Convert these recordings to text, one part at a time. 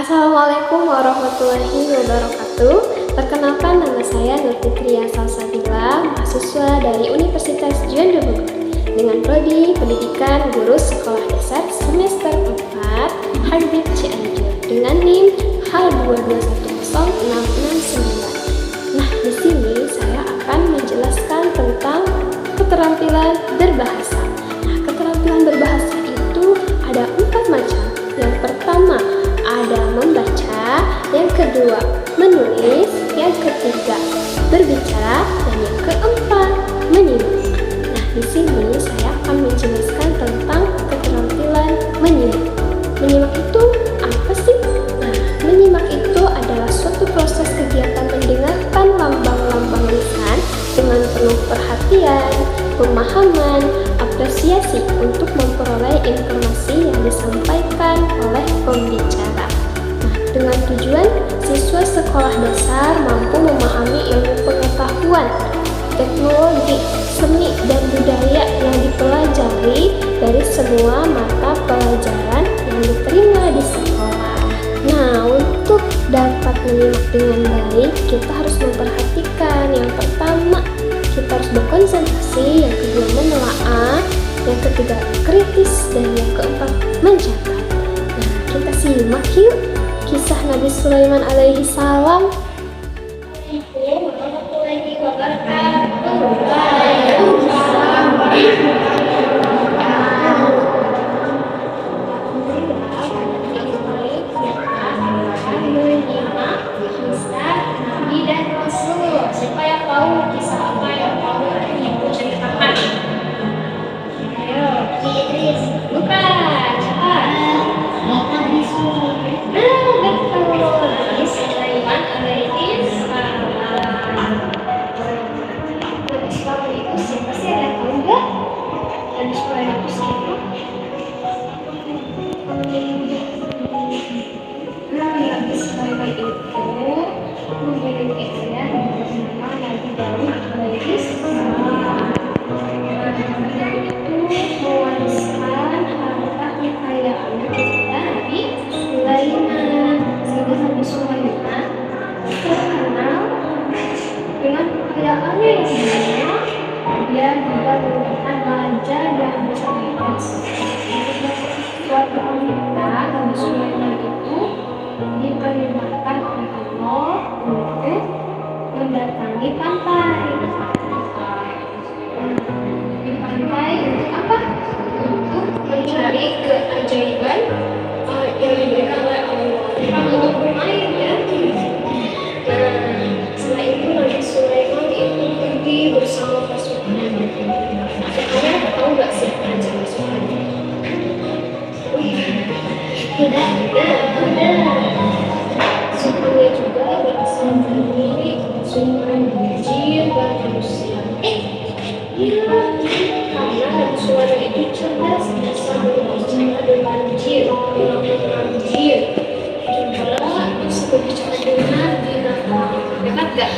Assalamualaikum warahmatullahi wabarakatuh. Perkenalkan, nama saya Nur Fitria Salsabila, mahasiswa dari Universitas Juanda Bogor dengan prodi Pendidikan Guru Sekolah Dasar semester 4 Harbit Cianjur dengan NIM H2210669. Nah, di sini saya akan menjelaskan tentang keterampilan berbahasa. Nah, keterampilan berbahasa itu ada 4 macam. Yang pertama ada membaca, yang kedua menulis, yang ketiga berbicara, dan yang keempat menyimak. Nah, di sini saya akan menjelaskan tentang keterampilan menyimak. Menyimak itu apa sih? Nah, menyimak itu adalah suatu proses kegiatan mendengarkan lambang-lambang lisan dengan penuh perhatian, pemahaman, apresiasi untuk memperoleh informasi yang disampaikan oleh pembicara. Nah, dengan tujuan siswa sekolah dasar mampu memahami ilmu pengetahuan, teknologi, seni, dan budaya yang dipelajari dari semua mata pelajaran yang diterima di sekolah. Nah, untuk dapat menyimak dengan baik, kita harus memperhatikan. Yang pertama, kita harus berkonsentrasi, yang kedua menelaah, yang ketiga kritis, dan yang keempat mencatat. Nah, kita simak yuk kisah Nabi Sulaiman alaihi salam. Assalamualaikum warahmatullahi wabarakatuh. Waalaikumsalam warahmatullahi wabarakatuh. Menyimak kisah Nabi dan Rasul. Siapa yang tahu kisah apa yang tahu ibu ceritakan? Ayo, Idris. Bukan. Cepat. Nabi Sulaiman. Betul. Nabi Sulaiman alaihi salam. Nabi Sulaiman itu siapa sih? Ada yang tahu nggak? Nabi Sulaiman itu siapa? Nabi Sulaiman itu memiliki ayah yang bernama Nabi Daud alaihi salam. Nabi Daud itu mewariskan harta kekayaannya kepada Nabi Sulaiman, sehingga Nabi Sulaiman terkenal dengan kekayaannya yang banyak. Dia juga merupakan raja yang cerdas. Suatu ketika Nabi Sulaiman itu diperintahkan oleh Allah untuk mendatangi pantai. Di pantai untuk apa? Untuk mencari keajaiban yang diberikan oleh Allah. Bukan untuk bermain ya. Nah, setelah itu Nabi Sulaiman itu pergi bersama pasukannya. Pasukannya tahu nggak siapa aja pasukannya? Udah. Sukunya juga berasal dari suku jin dan manusia. Iya, karena Nabi Sulaiman itu cerdas, bisa berbicara dengan jin, dengan jin. Juga bisa berbicara dengan binatang. Hebat gak?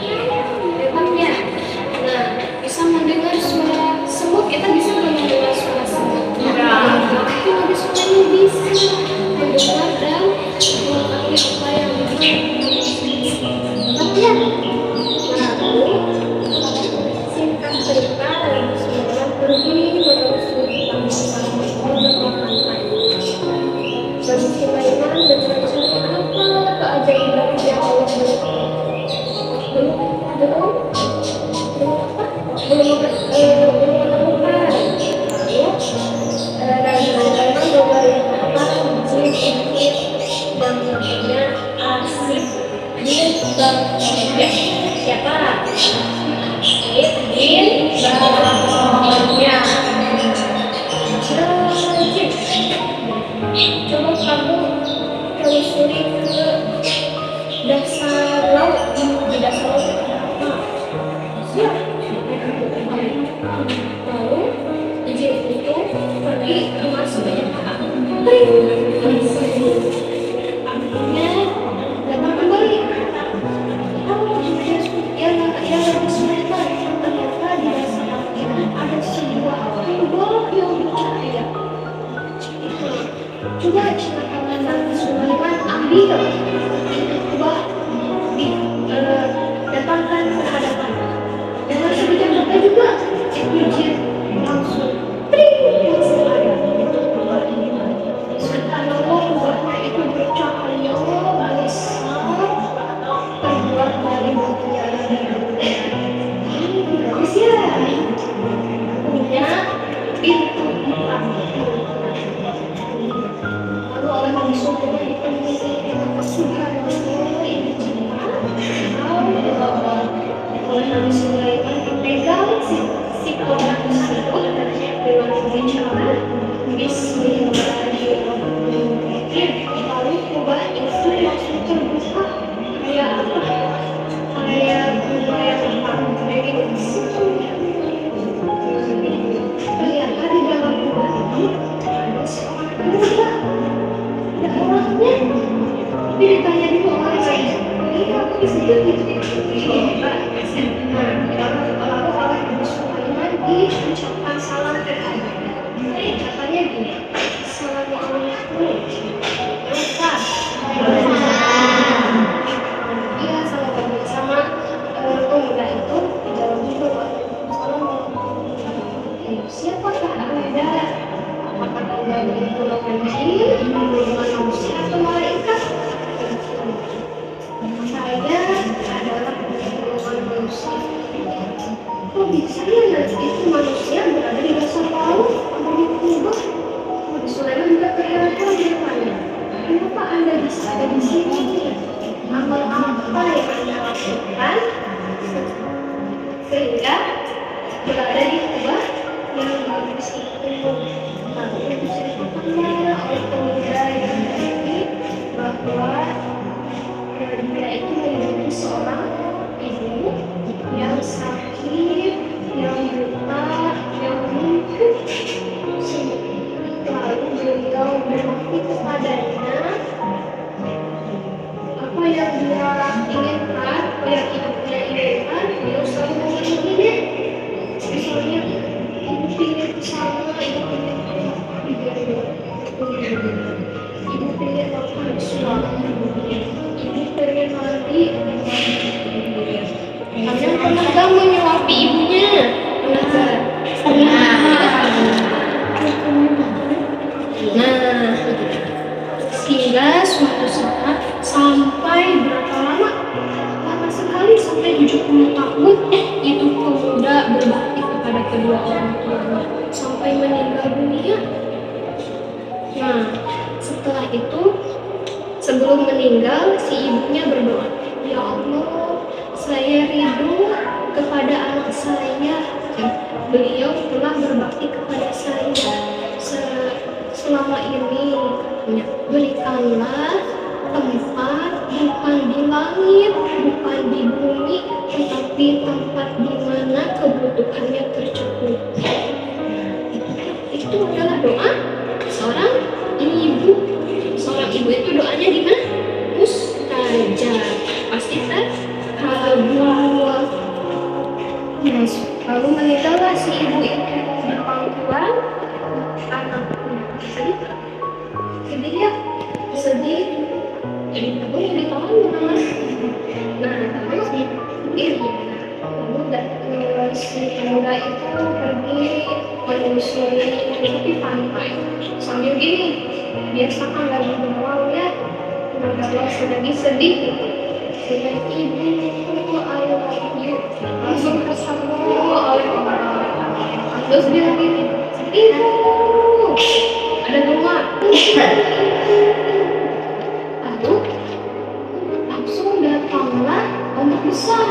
Hebat ya. Nah, bisa mendengar suara semut. Kita bisa mendengar suara semut. Tapi Nabi Sulaiman bisa mendengar dan mengetahui apa yang ya. Lalu singkat cerita, Nabi Sulaiman pergi menelusuri pantai pantai. Nabi Sulaiman mencari apa keajaiban yang Allah berikan. Belum menemukan. Nabi Sulaiman memerintahkan jin dan namanya Asif bin Barqiyah. Siapa? Asif bin Barqiyah. Coba kamu telusuri ke dasar laut. Di dasar laut ada apa? Siap. Lalu jin itu pergi ke masuk banyak akhirnya datang kembali. Yang Nabi Sulaiman ternyata di dasar laut itu diambil ubah datangkan ke hadapan dengan sedikit mata juga itu jin langsung langsung ada itu ubah subhanallah ubahnya itu bercahaya besar terbuat dari mutiara bagus ya punya pintu empat lalu oleh manusia dipenuhi subhanallah ini oleh Nabi Sulaiman dipegang si kotak tersebut dengan bicara Bismillahirrahmanirrahim lalu kubah itu langsung terbuka kayak apa? Kayak kubah yang dari ternyata di dalam kubah itu ada seorang pemuda ada orangnya tapi ditanya dulu orang lain ini aku bisa jadi lalu oleh Nabi Sulaiman diucapkan salam kepadanya ucapannya gini Assalamualaikum Ustaz iya sama pemuda itu dijawab juga Waalaikumsalam siapakah anda apakah anda dari golongan jin golongan manusia atau malaikat saya adalah golongan manusia. Kok bisa ya nanti itu manusia berada di dasar laut begitu kubah? Nabi Sulaiman juga terheran-heran bertanya, kenapa anda bisa ada di sini? Amal apa yang anda lakukan sehingga berada di kubah yang bagus itu? Lalu diceritakanlah oleh pemuda yang tadi bahwa dia itu memiliki seorang ibu yang sakit, yang buta, yang lumpuh. Lalu beliau berbakti kepadanya apa yang dia inginkan, apa yang ibunya inginkan, beliau selalu memenuhinya. Misalnya ibu ingin bersama, ibu ingin ibu ingin makan suami, ibu pengen mandi. Kalian pernah gak menyuapi ibunya? Nah, sehingga suatu saat sampai berapa lama? Lama sekali sampai 70 tahun itu pemuda berbakti kepada kedua orang tuanya sampai meninggal dunia. Nah, setelah itu sebelum meninggal si ibunya berdoa, ya Allah, saya ridho kepada anak saya. Beliau telah berbakti kepada saya selama ini. Berikanlah tempat bukan di langit, bukan di bumi, tetapi tempat di mana kebutuhannya tercukupi. Itu adalah doa seorang ibu. Seorang ibu itu doanya gimana? Mustajab, pasti terkabul. Lalu meninggallah si ibu itu berpangkuan anaknya. Sedih ya? Sedih. Jadi aku yang ditolong. Nah, terus si pemuda itu pergi menyusuri tepi pantai sambil gini, biasa kan lagi bengong ya, udah sedang sedih, sedang ibu, I love you, langsung tersambung oleh orang. Terus bilang gini, ibu, ada rumah. Lalu langsung datanglah ombak besar.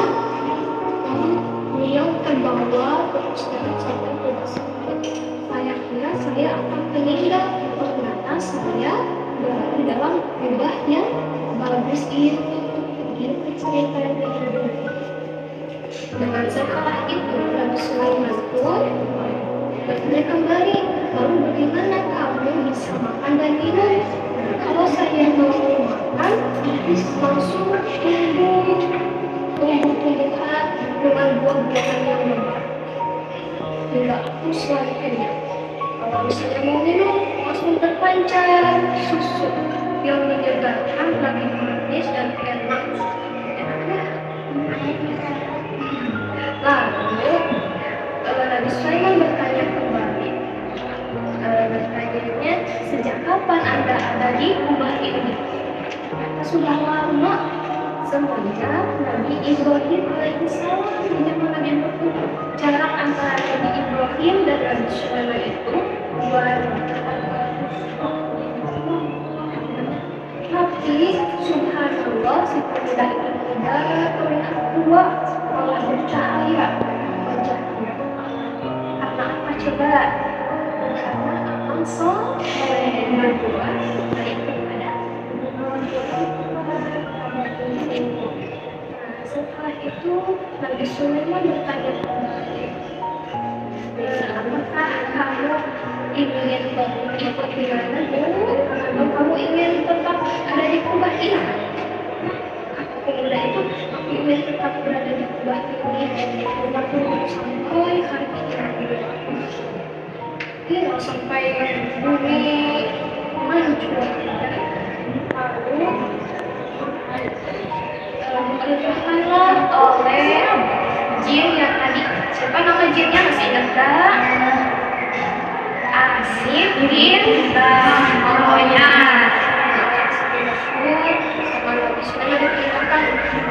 Lalu beliau terbawa berjalan sampai ke dasar. Saya kira saya akan meninggal. Ternyata saya berada di dalam kubah yang bagus itu. Begitu ceritanya. Dengan setelah itu Nabi Sulaiman pun bertanya kembali, lalu bagaimana kamu bisa makan dan minum? Kalau saya mau makan, langsung tumbuh-tumbuhan dengan buah-buahan yang lebat. Hingga aku selalu kenyang. Kalau misalnya mau minum, langsung terpancar susu yang menyegarkan bagi lebih manis dan enak. Lalu Nabi Sulaiman bertanya kembali. Bertanya, sejak kapan Anda ada di rumah ini? Sudah lama, semenjak Nabi Ibrahim alaihissalam. Di zaman Nabi Ibrahim, jarak antara Nabi Ibrahim dan Nabi Sulaiman itu 200 tahun. Tapi subhanallah, si pemuda itu tidak terlihat tua, malah bercahaya wajahnya. Karena apa coba? Karena amal soleh yang berbuat baik kepada setelah itu Nabi Sulaiman bertanya kembali, apakah kamu ingin ikut di mana dulu, atau kamu ingin tetap ada di Kubah ini? Pemuda itu, aku ingin tetap berada di Kubah ini, rumahku sampai hari ini. Sampai bumi hancur. Lalu dikerjakanlah oleh jin yang tadi. Siapa nama jinnya, masih ingat gak? Asif bin Bahoya. Sama Nabi Sulaiman diperintahkan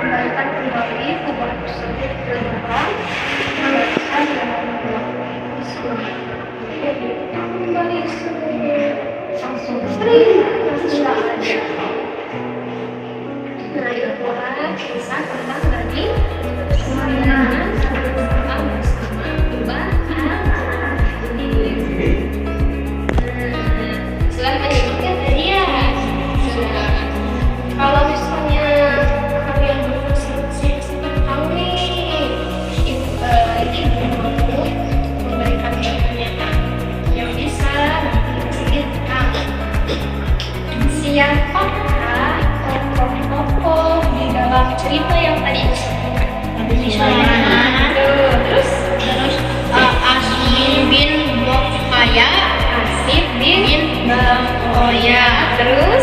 kembalikan kembali kubah tersebut ke dalam melakukan kembali langsung sering tidak ada. Nah, itulah kisah tentang Nabi Sulaiman bersama Kubah Al-Jin. Selain menyebutkan tadi ya, kalau misalnya kalian berfungsi tahu nih, ibu mau memberikan pertanyaan yang bisa menceritakan siapakah tokoh-tokoh di dalam cerita yang tadi disampaikan. Nabi Sulaiman, Terus Asif bin Bahoya, Asif bin Bahoya. Terus